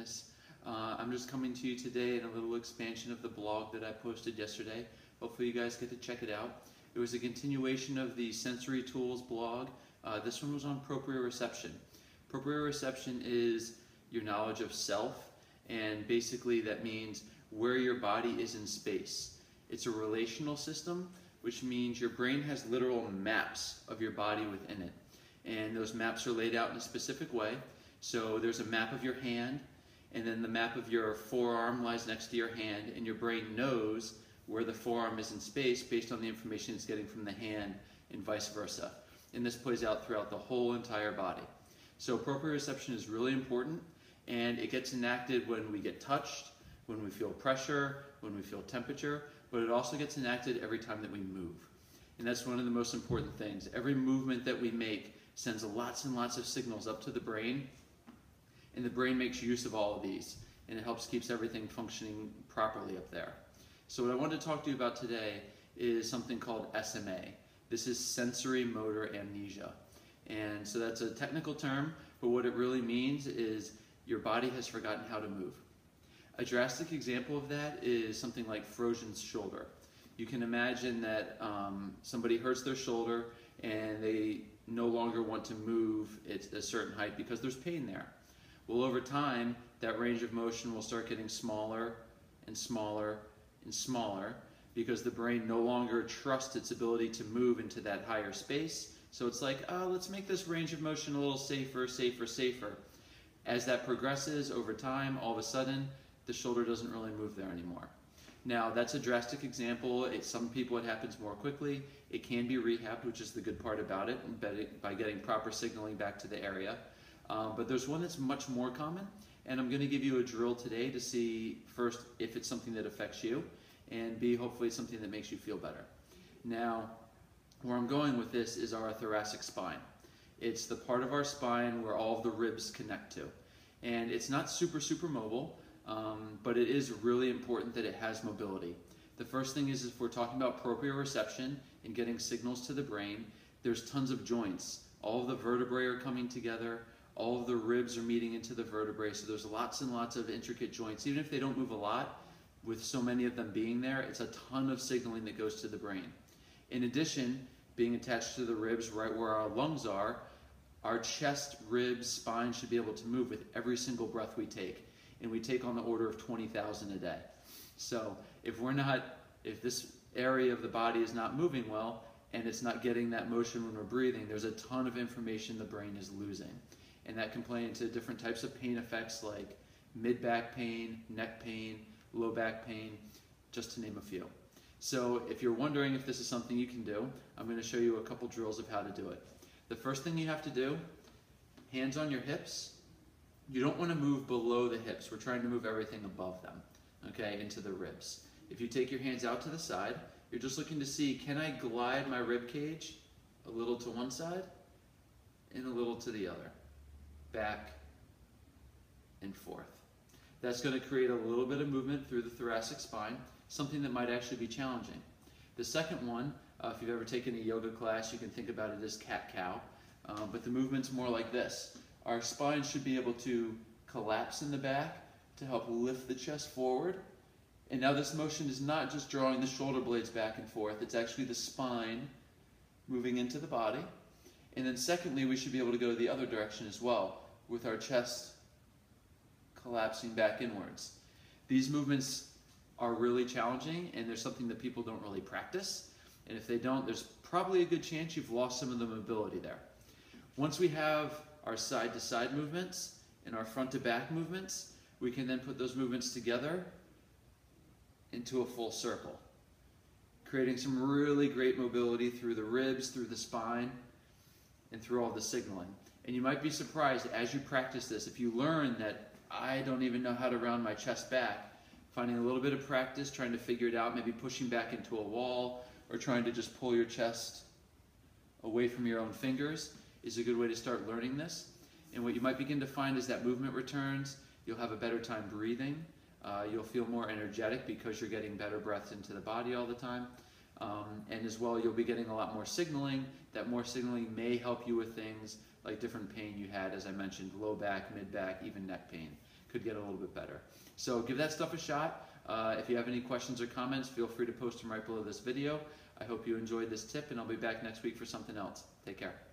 Fitness. I'm just coming to you today in a little expansion of the blog that I posted yesterday. Hopefully you guys get to check it out. It was a continuation of the Sensory Tools blog. This one was on proprioception. Proprioception is your knowledge of self, and basically that means where your body is in space. It's a relational system, which means your brain has literal maps of your body within it. And those maps are laid out in a specific way. So there's a map of your hand, and then the map of your forearm lies next to your hand, and your brain knows where the forearm is in space based on the information it's getting from the hand, and vice versa. And this plays out throughout the whole entire body. So proprioception is really important, and it gets enacted when we get touched, when we feel pressure, when we feel temperature, but it also gets enacted every time that we move. And that's one of the most important things. Every movement that we make sends lots and lots of signals up to the brain, and the brain makes use of all of these, and it helps keeps everything functioning properly up there. So what I wanted to talk to you about today is something called SMA. This is Sensory Motor Amnesia. And so that's a technical term, but what it really means is your body has forgotten how to move. A drastic example of that is something like frozen shoulder. You can imagine that somebody hurts their shoulder and they no longer want to move at a certain height because there's pain there. Well, over time, that range of motion will start getting smaller and smaller and smaller because the brain no longer trusts its ability to move into that higher space. So it's like, oh, let's make this range of motion a little safer, safer, safer. As that progresses over time, all of a sudden, the shoulder doesn't really move there anymore. Now, that's a drastic example. Some people it happens more quickly. It can be rehabbed, which is the good part about it, by getting proper signaling back to the area. But there's one that's much more common, and I'm going to give you a drill today to see, first, if it's something that affects you, and B, hopefully it's something that makes you feel better. Now, where I'm going with this is our thoracic spine. It's the part of our spine where all of the ribs connect to. And it's not super mobile, but it is really important that it has mobility. The first thing is if we're talking about proprioception and getting signals to the brain, there's tons of joints. All of the vertebrae are coming together, all of the ribs are meeting into the vertebrae, so there's lots and lots of intricate joints. Even if they don't move a lot, with so many of them being there, it's a ton of signaling that goes to the brain. In addition, being attached to the ribs right where our lungs are, our chest, ribs, spine should be able to move with every single breath we take. And we take on the order of 20,000 a day. So if this area of the body is not moving well, and it's not getting that motion when we're breathing, there's a ton of information the brain is losing. And that can play into different types of pain effects like mid-back pain, neck pain, low back pain, just to name a few. So if you're wondering if this is something you can do, I'm going to show you a couple drills of how to do it. The first thing you have to do, hands on your hips. You don't want to move below the hips. We're trying to move everything above them, okay, into the ribs. If you take your hands out to the side, you're just looking to see, can I glide my rib cage a little to one side and a little to the other, back and forth. That's going to create a little bit of movement through the thoracic spine, something that might actually be challenging. The second one, if you've ever taken a yoga class, you can think about it as cat-cow, but the movement's more like this. Our spine should be able to collapse in the back to help lift the chest forward. And now this motion is not just drawing the shoulder blades back and forth, it's actually the spine moving into the body. And then secondly, we should be able to go the other direction as well, with our chest collapsing back inwards. These movements are really challenging, and there's something that people don't really practice. And if they don't, there's probably a good chance you've lost some of the mobility there. Once we have our side-to-side movements and our front-to-back movements, we can then put those movements together into a full circle, creating some really great mobility through the ribs, through the spine, and through all the signaling. And you might be surprised as you practice this, if you learn that I don't even know how to round my chest back, finding a little bit of practice, trying to figure it out, maybe pushing back into a wall, or trying to just pull your chest away from your own fingers is a good way to start learning this. And what you might begin to find is that movement returns, you'll have a better time breathing, you'll feel more energetic because you're getting better breaths into the body all the time. And as well, you'll be getting a lot more signaling. That more signaling may help you with things like different pain you had, as I mentioned, low back, mid back, even neck pain. could get a little bit better. So give that stuff a shot. If you have any questions or comments, feel free to post them right below this video. I hope you enjoyed this tip, and I'll be back next week for something else. Take care.